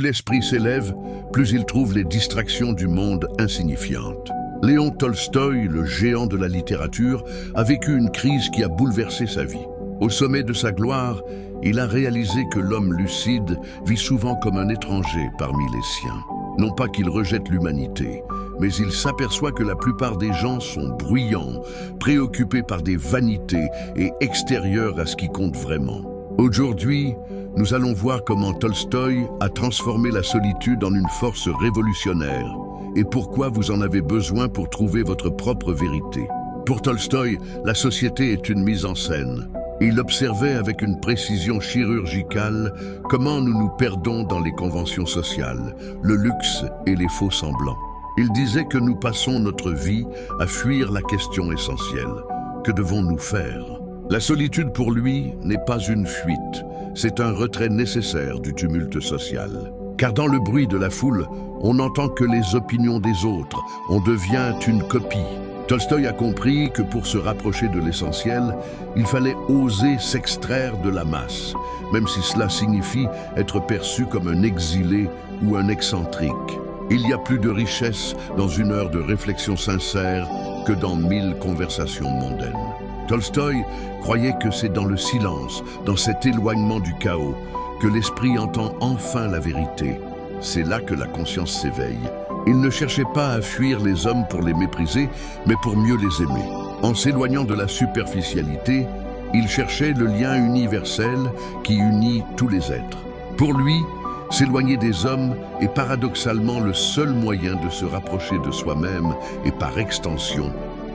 l'esprit s'élève, plus il trouve les distractions du monde insignifiantes. Léon Tolstoï, le géant de la littérature, a vécu une crise qui a bouleversé sa vie. Au sommet de sa gloire, il a réalisé que l'homme lucide vit souvent comme un étranger parmi les siens. Non pas qu'il rejette l'humanité, mais il s'aperçoit que la plupart des gens sont bruyants, préoccupés par des vanités et extérieurs à ce qui compte vraiment. Aujourd'hui, nous allons voir comment Tolstoï a transformé la solitude en une force révolutionnaire et pourquoi vous en avez besoin pour trouver votre propre vérité. Pour Tolstoï, la société est une mise en scène. Il observait avec une précision chirurgicale comment nous nous perdons dans les conventions sociales, le luxe et les faux semblants. Il disait que nous passons notre vie à fuir la question essentielle. Que devons-nous faire ? La solitude pour lui n'est pas une fuite, c'est un retrait nécessaire du tumulte social. Car dans le bruit de la foule, on n'entend que les opinions des autres, on devient une copie. Tolstoï a compris que pour se rapprocher de l'essentiel, il fallait oser s'extraire de la masse, même si cela signifie être perçu comme un exilé ou un excentrique. Il y a plus de richesse dans une heure de réflexion sincère que dans 1000 conversations mondaines. Tolstoï croyait que c'est dans le silence, dans cet éloignement du chaos, que l'esprit entend enfin la vérité. C'est là que la conscience s'éveille. Il ne cherchait pas à fuir les hommes pour les mépriser, mais pour mieux les aimer. En s'éloignant de la superficialité, il cherchait le lien universel qui unit tous les êtres. Pour lui, s'éloigner des hommes est paradoxalement le seul moyen de se rapprocher de soi-même et par extension,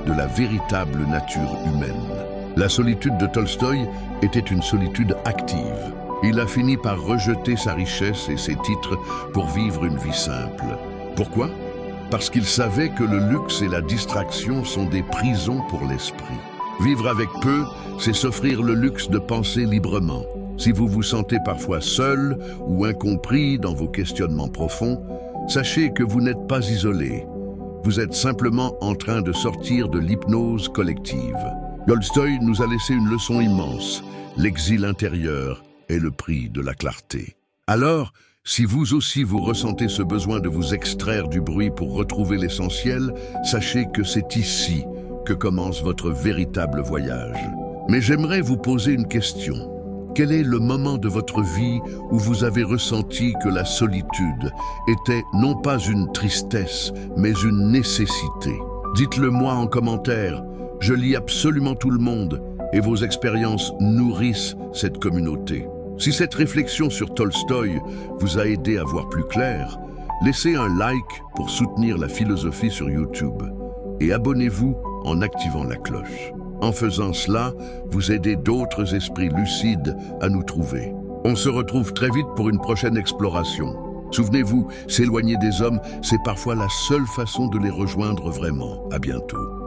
de la véritable nature humaine. La solitude de Tolstoï était une solitude active. Il a fini par rejeter sa richesse et ses titres pour vivre une vie simple. Pourquoi ? Parce qu'il savait que le luxe et la distraction sont des prisons pour l'esprit. Vivre avec peu, c'est s'offrir le luxe de penser librement. Si vous vous sentez parfois seul ou incompris dans vos questionnements profonds, sachez que vous n'êtes pas isolé. Vous êtes simplement en train de sortir de l'hypnose collective. Tolstoï nous a laissé une leçon immense. L'exil intérieur est le prix de la clarté. Alors, si vous aussi vous ressentez ce besoin de vous extraire du bruit pour retrouver l'essentiel, sachez que c'est ici que commence votre véritable voyage. Mais j'aimerais vous poser une question. Quel est le moment de votre vie où vous avez ressenti que la solitude était non pas une tristesse, mais une nécessité? Dites-le moi en commentaire. Je lis absolument tout le monde et vos expériences nourrissent cette communauté. Si cette réflexion sur Tolstoï vous a aidé à voir plus clair, laissez un like pour soutenir la philosophie sur YouTube et abonnez-vous en activant la cloche. En faisant cela, vous aidez d'autres esprits lucides à nous trouver. On se retrouve très vite pour une prochaine exploration. Souvenez-vous, s'éloigner des hommes, c'est parfois la seule façon de les rejoindre vraiment. À bientôt.